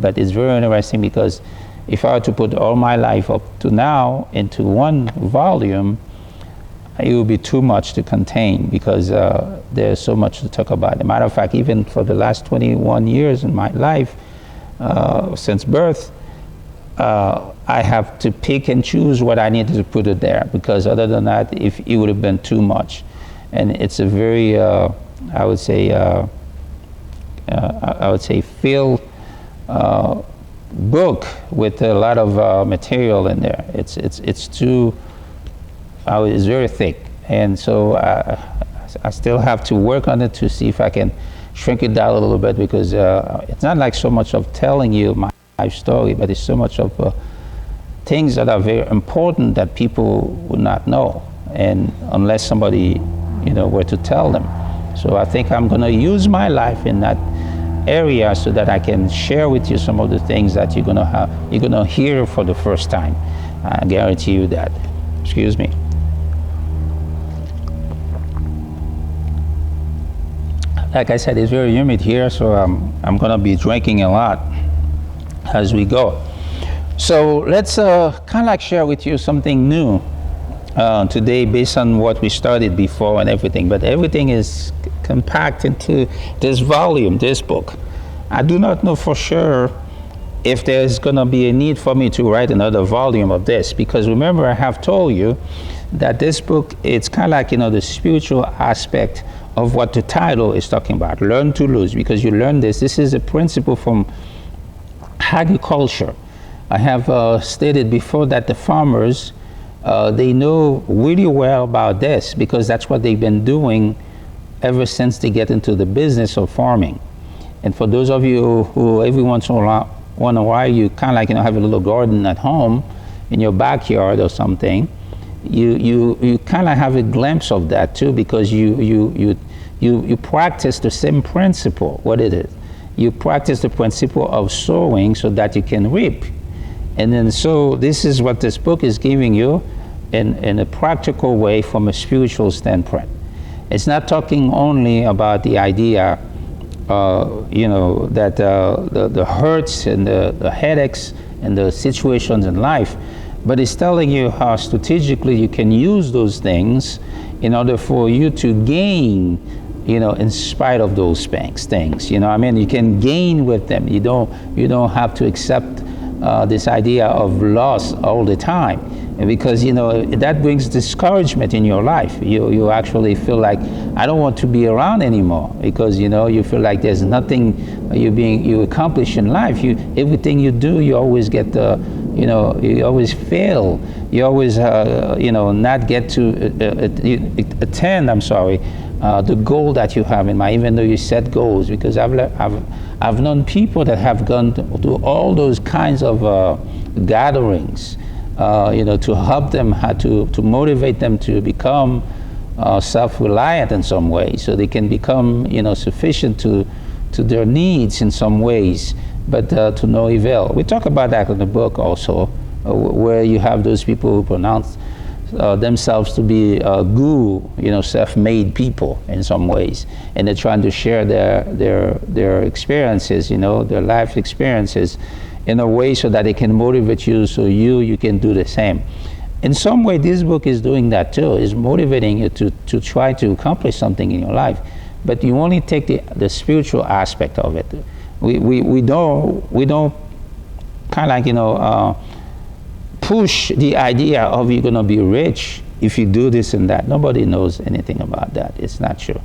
But it's very interesting because if I were to put all my life up to now into one volume, it would be too much to contain because there's so much to talk about. As a matter of fact, even for the last 21 years in my life, since birth, I have to pick and choose what I needed to put it there, because other than that, if it would have been too much. And it's a very, I would say filled book with a lot of material in there. It's very thick, and so I still have to work on it to see if I can shrink it down a little bit, because it's not like so much of telling you my life story, but it's so much of things that are very important that people would not know, and unless somebody were to tell them. So I think I'm going to use my life in that area so that I can share with you some of the things that you're going to hear for the first time. I guarantee you that. Excuse me. Like I said, it's very humid here, so I'm going to be drinking a lot as we go. So let's kind of like share with you something new today based on what we started before and everything. But everything is compact into this volume, this book. I do not know for sure if there's going to be a need for me to write another volume of this, because remember, I have told you that this book, it's kind of like, the spiritual aspect of what the title is talking about, learn to lose, because you learn this. This is a principle from agriculture. I have stated before that the farmers, they know really well about this, because that's what they've been doing ever since they get into the business of farming. And for those of you who every once in a while you kind of like have a little garden at home in your backyard or something, you kind of have a glimpse of that too, because you practice the same principle. What it is, you practice the principle of sowing so that you can reap. And then so this is what this book is giving you in a practical way from a spiritual standpoint. It's not talking only about the idea that the hurts and the headaches and the situations in life, but it's telling you how strategically you can use those things in order for you to gain, in spite of those things. You can gain with them. You don't have to accept this idea of loss all the time, because that brings discouragement in your life. You actually feel like, I don't want to be around anymore, because you feel like there's nothing you accomplish in life. Everything you do, you always get you always fail. You always not get to attend. The goal that you have in mind, even though you set goals. Because I've known people that have gone to all those kinds of gatherings, to help them, to motivate them to become self-reliant in some way, so they can become sufficient to their needs in some ways, but to no avail. We talk about that in the book also, where you have those people who pronounce themselves to be guru, self-made people in some ways, and they're trying to share their experiences, their life experiences, in a way so that they can motivate you, so you can do the same. In some way, this book is doing that too. Is motivating you to try to accomplish something in your life, but you only take the spiritual aspect of it. We don't kind of like push the idea of you're going to be rich if you do this and that. Nobody knows anything about that. It's not true.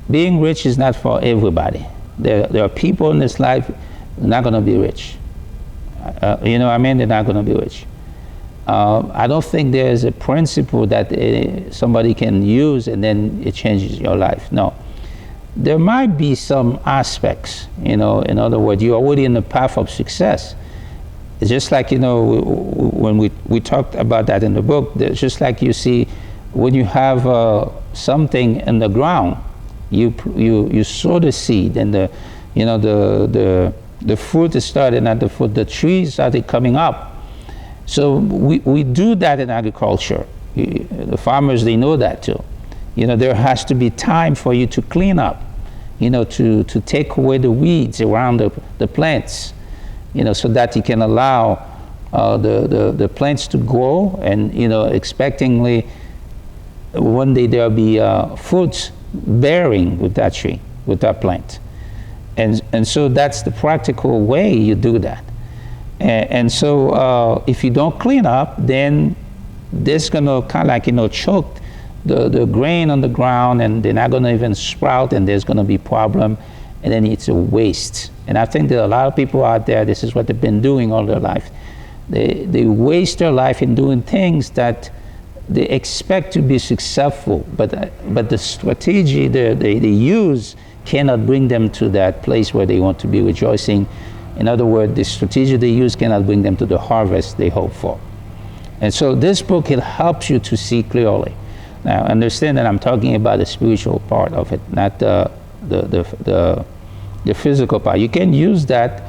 Being rich is not for everybody. There are people in this life not going to be rich. They're not going to be rich. I don't think there's a principle that somebody can use and then it changes your life. No. There might be some aspects, in other words, you're already in the path of success. It's just like, when we talked about that in the book, it's just like you see, when you have something in the ground, you sow the seed, and the fruit is starting at the fruit, the trees started coming up. So we do that in agriculture. The farmers, they know that too. There has to be time for you to clean up, to take away the weeds around the plants. so that you can allow the plants to grow, and expectingly one day there'll be fruits bearing with that tree, with that plant. And so that's the practical way you do that. And so if you don't clean up, then this is going to kind of like, choke the grain on the ground, and they're not going to even sprout, and there's going to be problem, and then it's a waste. And I think there are a lot of people out there, this is what they've been doing all their life. They waste their life in doing things that they expect to be successful, but the strategy they use cannot bring them to that place where they want to be rejoicing. In other words, the strategy they use cannot bring them to the harvest they hope for. And so this book, it helps you to see clearly. Now, understand that I'm talking about the spiritual part of it, not the physical part. You can use that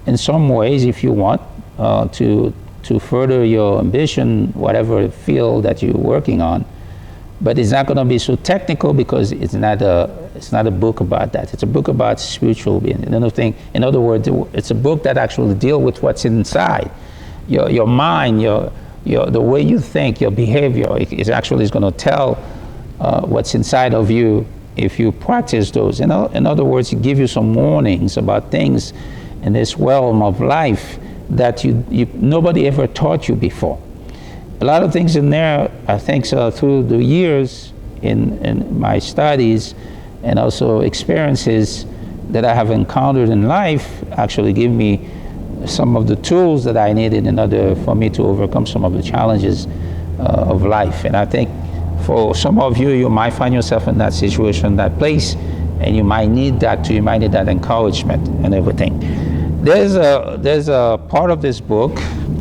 in some ways if you want to further your ambition, whatever field that you're working on. But it's not going to be so technical, because it's not a book about that. It's a book about spiritual being. Another thing, in other words, it's a book that actually deals with what's inside, your mind, the way you think, your behavior. It actually is going to tell what's inside of you if you practice those. In other words, it gives you some warnings about things in this realm of life that nobody ever taught you before. A lot of things in there, I think, through the years in my studies and also experiences that I have encountered in life, actually give me some of the tools that I needed in order for me to overcome some of the challenges of life. And I think for some of you, you might find yourself in that situation, that place, and you might need that too. You might need that encouragement and everything. There's a part of this book,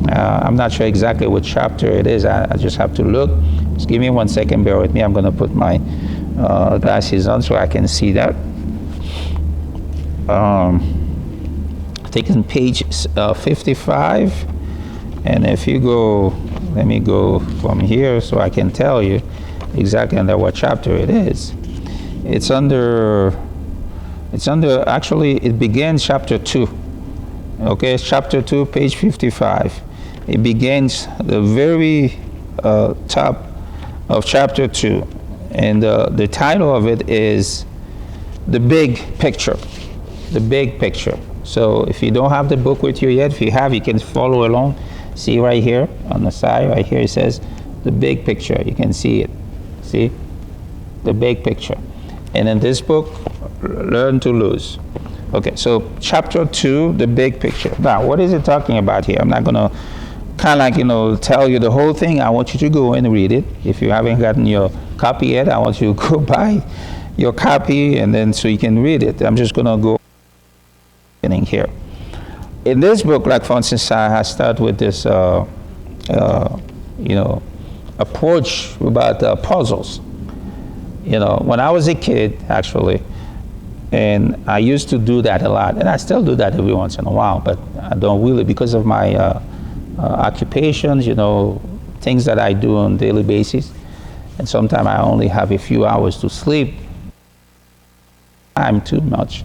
I'm not sure exactly what chapter it is. I just have to look. Just give me 1 second, bear with me. I'm going to put my glasses on so I can see that. I think it's on page 55. And if you go, let me go from here so I can tell you exactly under what chapter it is. It's under, actually, it begins chapter 2. Okay, it's chapter 2, page 55. It begins the very top of chapter 2. And the title of it is The Big Picture. The Big Picture. So if you don't have the book with you yet, if you have, you can follow along. See right here on the side, right here, it says The Big Picture. You can see it. See? The Big Picture. And in this book, Learn to Lose. Okay, so chapter 2, The Big Picture. Now, what is it talking about here? I'm not going to kind of like, tell you the whole thing. I want you to go and read it. If you haven't gotten your copy yet, I want you to go buy your copy, and then so you can read it. I'm just going to go in here. In this book, like for instance, I start with this, approach about puzzles. When I was a kid, actually, and I used to do that a lot, and I still do that every once in a while, but I don't really, because of my occupations, things that I do on a daily basis, and sometimes I only have a few hours to sleep. I'm too much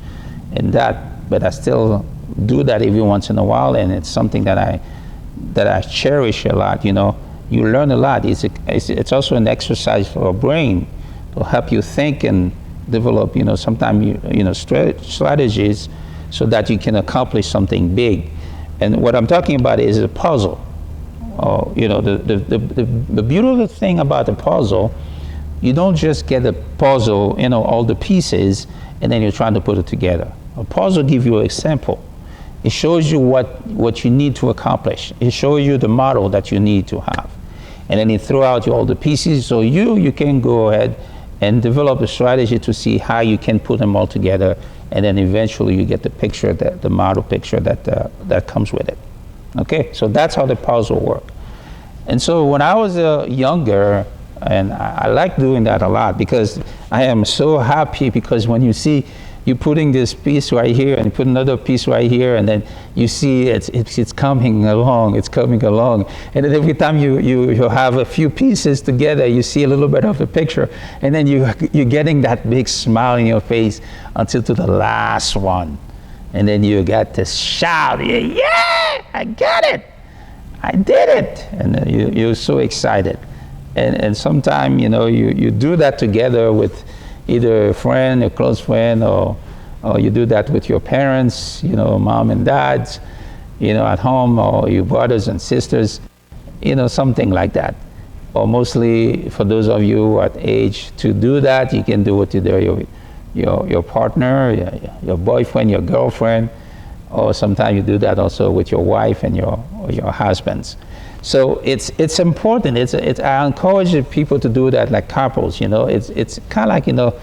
in that, but I still do that every once in a while, and it's something that I cherish a lot. You learn a lot. It's also an exercise for our brain to help you think and develop, sometimes strategies so that you can accomplish something big. And what I'm talking about is a puzzle. The beautiful thing about a puzzle, you don't just get a puzzle, all the pieces, and then you're trying to put it together. A puzzle gives you an example. It shows you what you need to accomplish. It shows you the model that you need to have. And then it throws out all the pieces, so you can go ahead and develop a strategy to see how you can put them all together, and then eventually you get the picture, the model picture that comes with it. Okay, so that's how the puzzle works. And so when I was younger, and I like doing that a lot, because I am so happy, because when you see you putting this piece right here and you put another piece right here, and then you see it's coming along, and then every time you have a few pieces together, you see a little bit of the picture, and then you're getting that big smile in your face until to the last one. And then you got to shout, yeah, I got it. I did it. And then you're so excited. And sometimes, you do that together with either a friend, a close friend, or you do that with your parents, mom and dads, at home, or your brothers and sisters, something like that. Or mostly for those of you at age to do that, you can do it either your partner, your boyfriend, your girlfriend, or sometimes you do that also with your wife and your husbands. So it's important. I encourage people to do that like couples. It's kind of like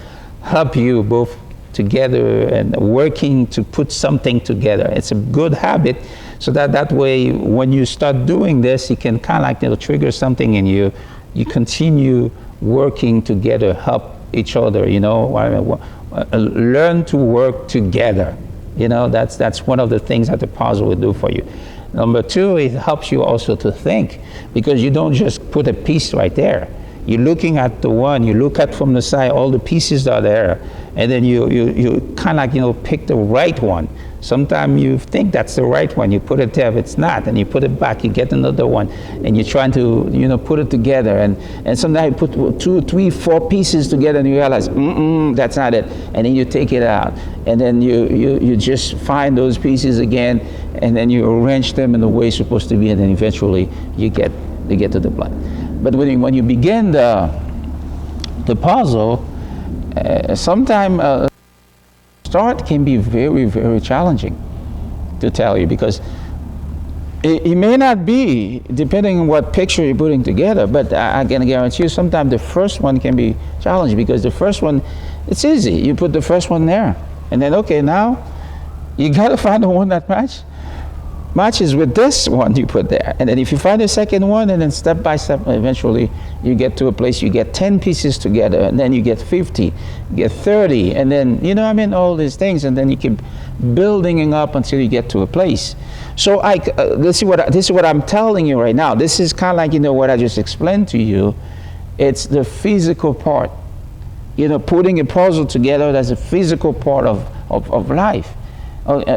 help you both together and working to put something together. It's a good habit, so that way when you start doing this, you can kind of like trigger something in you. You continue working together, help each other. Learn to work together. That's one of the things that the puzzle will do for you. Number two, it helps you also to think, because you don't just put a piece right there. You're looking at the one, you look at from the side, all the pieces are there, and then you kind of like, pick the right one. Sometimes you think that's the right one, you put it there, if it's not, and you put it back, you get another one, and you're trying to, put it together, and sometimes you put 2, 3, 4 pieces together, and you realize, that's not it, and then you take it out, and then you just find those pieces again, and then you arrange them in the way it's supposed to be, and then eventually you get to the plan. But when you begin the puzzle, sometimes start can be very, very challenging, to tell you, because it may not be, depending on what picture you're putting together, but I can guarantee you sometimes the first one can be challenging, because the first one, it's easy. You put the first one there, and then, okay, now you got to find the one that matches with this one you put there. And then if you find the second one, and then step by step, eventually you get to a place you get 10 pieces together, and then you get 50, you get 30, and then, all these things, and then you keep building up until you get to a place. So this is what I'm telling you right now. This is kind of like, what I just explained to you. It's the physical part. Putting a puzzle together, that's a physical part of life.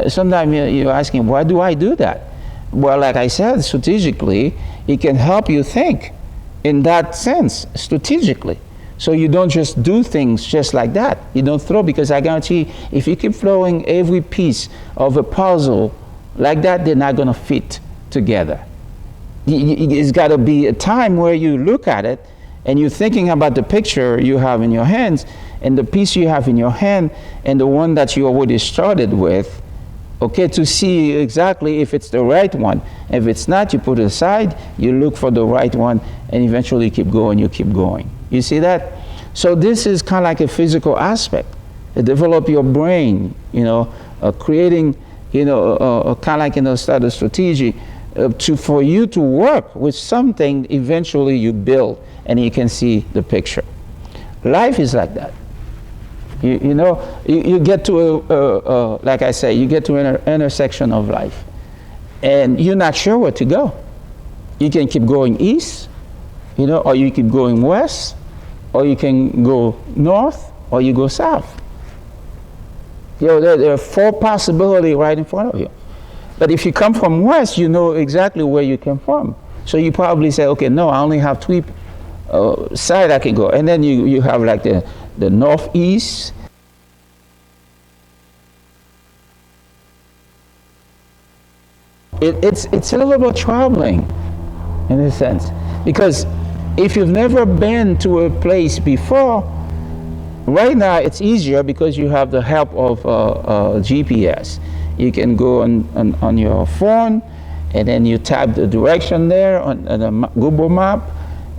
Sometimes you're asking, why do I do that? Well, like I said, strategically, it can help you think in that sense, strategically. So you don't just do things just like that. You don't throw, because I guarantee if you keep throwing every piece of a puzzle like that, they're not going to fit together. It's got to be a time where you look at it and you're thinking about the picture you have in your hands, and the piece you have in your hand, and the one that you already started with, okay, to see exactly if it's the right one. If it's not, you put it aside, you look for the right one, and eventually you keep going. You see that? So this is kind of like a physical aspect. Develop your brain, creating, kind of like, start a strategy for you to work with something eventually you build, and you can see the picture. Life is like that. You get to like I say, you get to an intersection of life, and you're not sure where to go. You can keep going east, or you keep going west, or you can go north, or you go south. There are 4 possibilities right in front of you. But if you come from west, you know exactly where you came from. So you probably say, okay, no, I only have 3 sides I can go. And then you have like the northeast. It's a little bit troubling in a sense, because if you've never been to a place before, right now it's easier because you have the help of GPS. You can go on your phone, and then you tap the direction there on the Google map,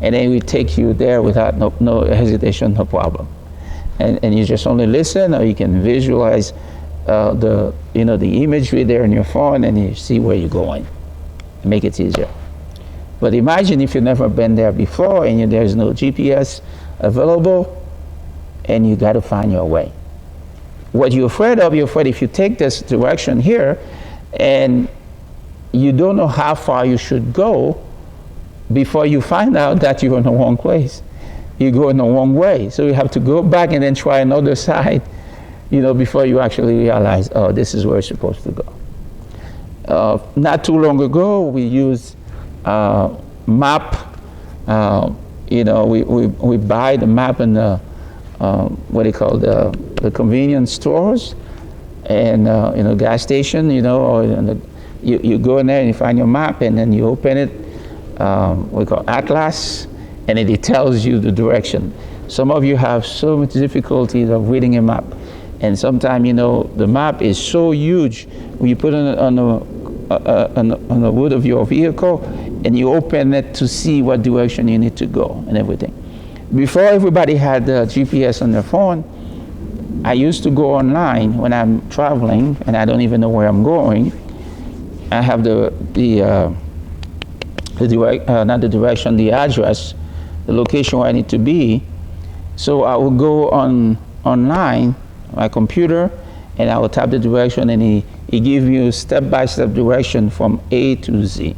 and then it will take you there without no hesitation, no problem. And you just only listen, or you can visualize the imagery there on your phone, and you see where you're going. Make it easier. But imagine if you've never been there before, and there's no GPS available, and you got to find your way. What you're afraid of, if you take this direction here, and you don't know how far you should go before you find out that you're in the wrong place. You go in the wrong way. So you have to go back and then try another side before you actually realize, oh, this is where it's supposed to go. Not too long ago, we used map. We buy the map in the the convenience stores and gas station, or you go in there and you find your map, and then you open it, we call Atlas, and it tells you the direction. Some of you have so much difficulties of reading a map, and sometimes the map is so huge when you put it on the hood of your vehicle and you open it to see what direction you need to go and everything. Before everybody had the GPS on their phone, I used to go online when I'm traveling and I don't even know where I'm going. I have the address, the location where I need to be. So I will go online, my computer, and I will type the direction, and it gives you step-by-step direction from A to Z.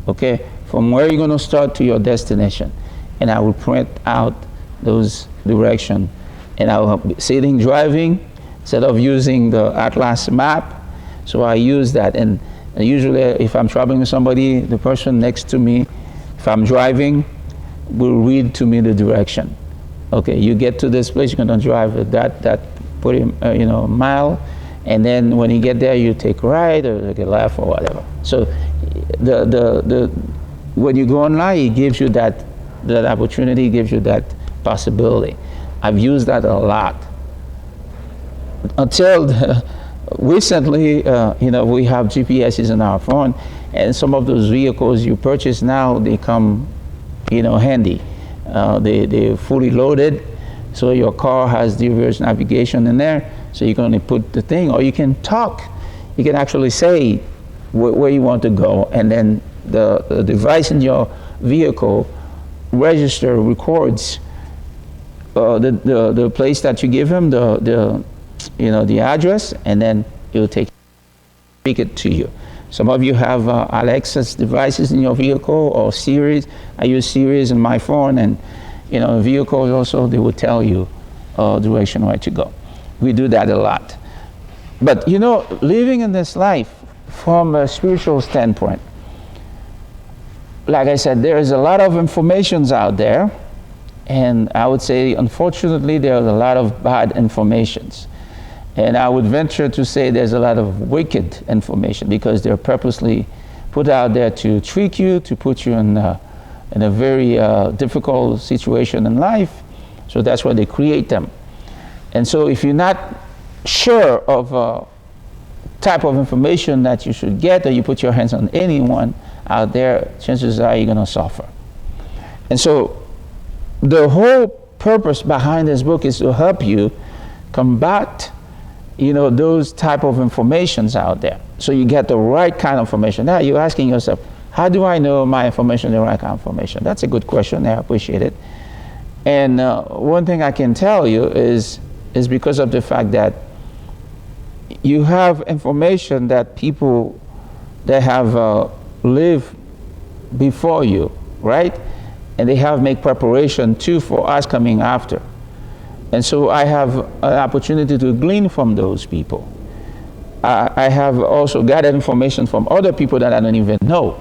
Okay, from where you're going to start to your destination, and I will print out those directions, and I will be sitting driving instead of using the Atlas map. So I use that, and usually if I'm traveling with somebody, the person next to me, if I'm driving, will read to me the direction. Okay, you get to this place, you're going to drive that mile, and then when you get there, you take a right or take a left or whatever. So when you go online, it gives you that opportunity, gives you that possibility. I've used that a lot. Until recently, we have GPSs in our phone, and some of those vehicles you purchase now, they come, handy. They're fully loaded, so your car has diverse navigation in there, so you can only put the thing, or you can talk. You can actually say where you want to go, and then the device in your vehicle records the place that you give him, the address, and then it will speak it to you. Some of you have Alexa's devices in your vehicle, or Siri's. I use Siri's in my phone, and vehicles also, they will tell you direction where to go. We do that a lot. But living in this life from a spiritual standpoint, like I said, there is a lot of informations out there, and I would say, unfortunately, there's a lot of bad informations. And I would venture to say there's a lot of wicked information, because they're purposely put out there to trick you, to put you in a very difficult situation in life. So that's why they create them. And so if you're not sure of a type of information that you should get, or you put your hands on anyone out there, chances are you're going to suffer. And so the whole purpose behind this book is to help you combat those type of informations out there, so you get the right kind of information. Now you're asking yourself, how do I know my information is the right kind of information? That's a good question. I appreciate it. And one thing I can tell you is because of the fact that you have information that people that have lived before you, right? And they have made preparation too for us coming after. And so I have an opportunity to glean from those people. I have also gathered information from other people that I don't even know,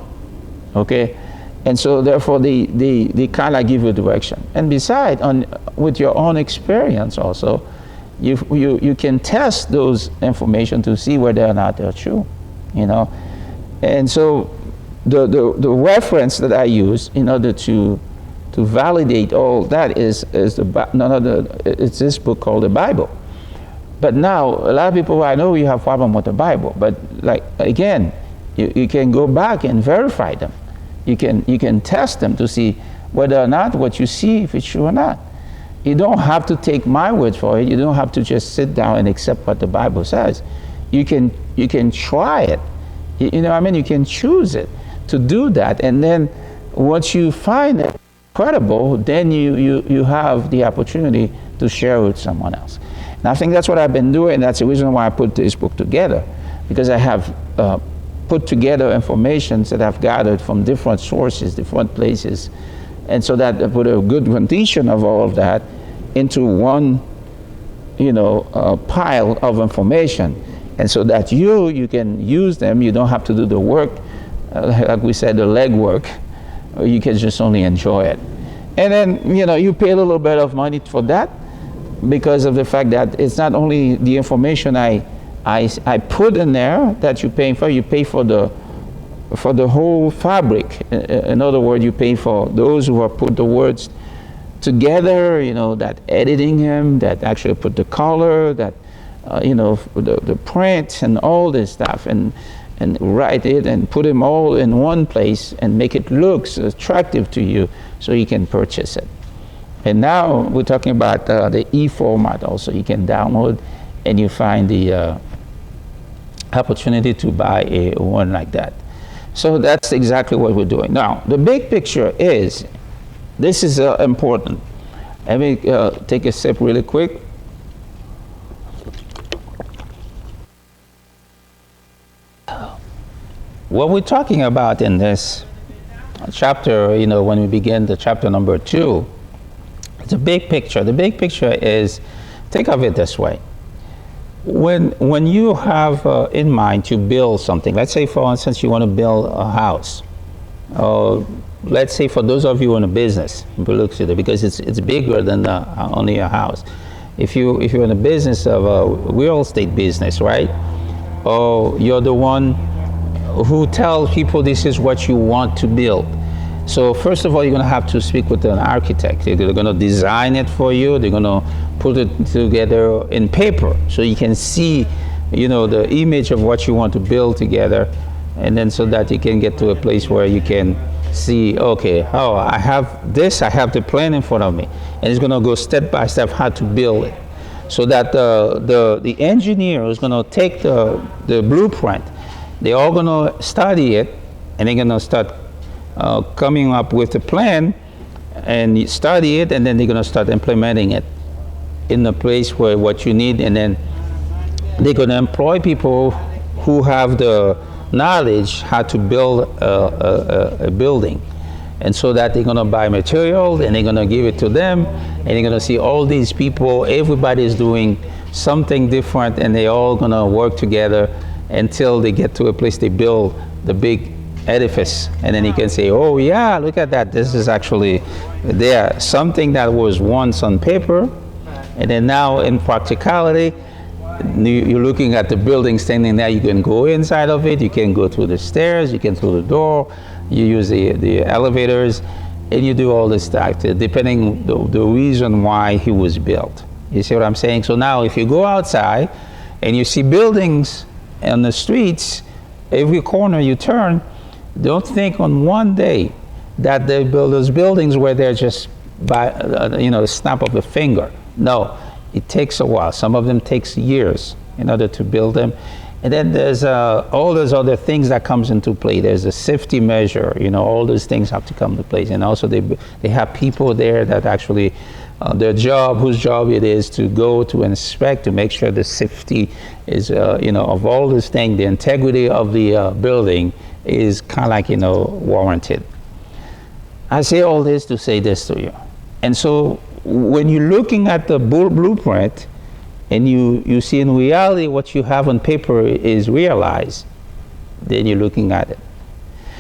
okay? And so therefore they kind of give you direction. And besides, with your own experience also, you can test those information to see whether or not they're true, And so the reference that I use in order to validate all that is it's this book called the Bible. But now a lot of people, I know you have problem with the Bible, but again, you can go back and verify them. You can test them to see whether or not what you see, if it's true or not. You don't have to take my word for it. You don't have to just sit down and accept what the Bible says. You can try it. You can choose it to do that, and then once you find it credible, then you have the opportunity to share with someone else. And I think that's what I've been doing. That's the reason why I put this book together, because I have put together information that I've gathered from different sources, different places, and so that I put a good rendition of all of that into one pile of information, and so that you can use them. You don't have to do the work, like we said, the legwork. You can just only enjoy it. And then you pay a little bit of money for that, because of the fact that it's not only the information I put in there that you're paying for. You pay for the whole fabric. In other words, you pay for those who have put the words together, that editing him, that actually put the color, that the print and all this stuff, and write it and put them all in one place and make it look attractive to you so you can purchase it. And now we're talking about the e-format also. You can download and you find the opportunity to buy one like that. So that's exactly what we're doing. Now, the big picture is, this is important. Let me take a sip really quick. What we're talking about in this chapter, when we begin the chapter number 2, it's a big picture. The big picture is, think of it this way. When you have in mind to build something, let's say for instance you want to build a house, or let's say for those of you in a business, because it's bigger than only a house. If you're in a business of a real estate business, right? Or you're the one who tells people this is what you want to build. So first of all, you're going to have to speak with an architect. They're going to design it for you. They're going to put it together in paper so you can see, the image of what you want to build together, and then so that you can get to a place where you can see, okay, I have this, I have the plan in front of me, and it's going to go step by step how to build it, so that the engineer is going to take the blueprint. They're all going to study it, and they're going to start coming up with a plan and study it, and then they're going to start implementing it in the place where what you need, and then they're going to employ people who have the knowledge how to build a building. And so that they're going to buy material and they're going to give it to them, and they're going to see all these people, everybody's doing something different, and they're all going to work together until they get to a place they build the big edifice. And then you can say, oh yeah, look at that, this is actually there, something that was once on paper, and then now in practicality you're looking at the building standing there. You can go inside of it, you can go through the stairs, you can through the door, you use the elevators, and you do all this stuff depending the reason why he was built. You see what I'm saying? So now if you go outside and you see buildings on the streets, every corner you turn, don't think on one day that they build those buildings where they're just by the snap of a finger. No, it takes a while. Some of them takes years in order to build them. And then there's all those other things that comes into play. There's a safety measure, all those things have to come to place. And also they have people there that actually, whose job it is to go to inspect, to make sure the safety is, of all those things, the integrity of the building is kind of like, warranted. I say all this to say this to you. And so when you're looking at the blueprint and you see in reality what you have on paper is realized, then you're looking at it.